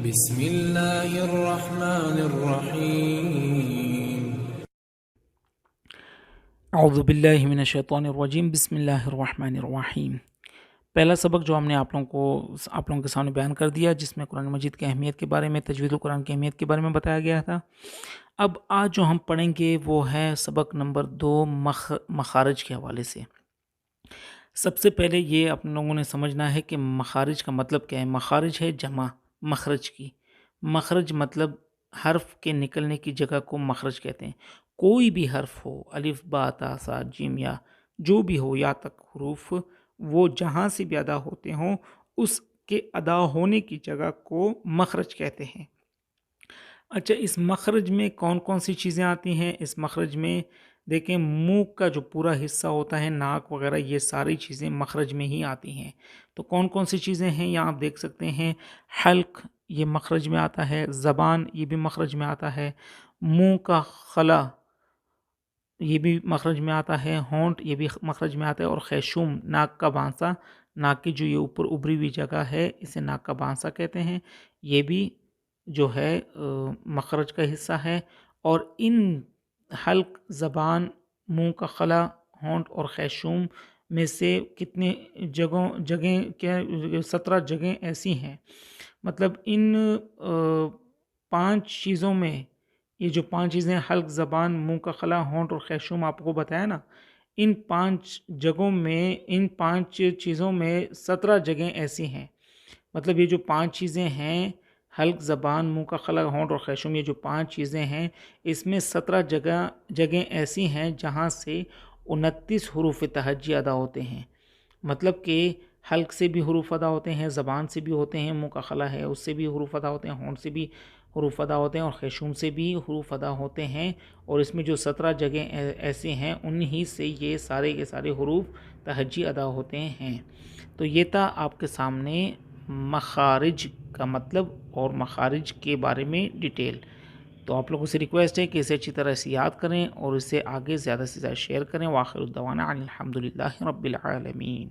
بسم اللہ الرحمن الرحیم اعوذ باللہ من الشیطان الرجیم بسم اللہ الرحمن الرحیم۔ پہلا سبق جو ہم نے آپ لوگوں کے سامنے بیان کر دیا، جس میں قرآن مجید کی اہمیت کے بارے میں، تجوید القرآن کی اہمیت کے بارے میں بتایا گیا تھا۔ اب آج جو ہم پڑھیں گے وہ ہے سبق نمبر 2 مخارج کے حوالے سے۔ سب سے پہلے یہ آپ لوگوں نے سمجھنا ہے کہ مخارج کا مطلب کیا ہے۔ مخارج ہے جمع مخرج کی۔ مخرج مطلب حرف کے نکلنے کی جگہ کو مخرج کہتے ہیں۔ کوئی بھی حرف ہو، الف با تا سا جیم یا جو بھی ہو، یا تک حروف، وہ جہاں سے بھی ادا ہوتے ہوں اس کے ادا ہونے کی جگہ کو مخرج کہتے ہیں۔ اچھا، اس مخرج میں کون کون سی چیزیں آتی ہیں؟ اس مخرج میں دیکھیں، منہ کا جو پورا حصہ ہوتا ہے، ناک وغیرہ، یہ ساری چیزیں مخرج میں ہی آتی ہیں۔ تو کون کون سی چیزیں ہیں یہاں آپ دیکھ سکتے ہیں۔ حلق یہ مخرج میں آتا ہے، زبان یہ بھی مخرج میں آتا ہے، منہ کا خلا یہ بھی مخرج میں آتا ہے، ہونٹ یہ بھی مخرج میں آتا ہے، اور خیشوم ناک کا بانسا، ناک کی جو یہ اوپر ابری ہوئی جگہ ہے اسے ناک کا بانسا کہتے ہیں، یہ بھی جو ہے مخرج کا حصہ ہے۔ اور ان حلق، زبان، منہ کا خلا، ہونٹ اور خیشوم میں سے کتنے جگہیں کیا 17 جگہیں ایسی ہیں، مطلب ان 5 چیزوں میں، یہ جو 5 چیزیں حلق، زبان، منہ کا خلا، ہونٹ اور خیشوم آپ کو بتایا نا، ان 5 جگہوں میں، ان 5 چیزوں میں 17 جگہیں ایسی ہیں۔ مطلب یہ جو 5 چیزیں ہیں، حلق، زبان، منہ کا خلا، ہونٹ اور خیشوم، یہ جو 5 چیزیں ہیں، اس میں 17 جگہیں ایسی ہیں جہاں سے 29 حروف تہجی ادا ہوتے ہیں۔ مطلب کہ حلق سے بھی حروف ادا ہوتے ہیں، زبان سے بھی ہوتے ہیں، منہ کا خلا ہے اس سے بھی حروف ادا ہوتے ہیں، ہونٹ سے بھی حروف ادا ہوتے ہیں، اور خیشوم سے بھی حروف ادا ہوتے ہیں۔ اور اس میں جو 17 جگہیں ایسے ہیں، انہی سے یہ سارے کے سارے حروف تہجی ادا ہوتے ہیں۔ تو یہ تھا آپ کے سامنے مخارج کا مطلب اور مخارج کے بارے میں ڈیٹیل۔ تو آپ لوگوں سے ریکویسٹ ہے کہ اسے اچھی طرح سے یاد کریں اور اسے آگے زیادہ سے زیادہ شیئر کریں۔ وآخر الدعوانا ان الحمد للہ رب العالمین۔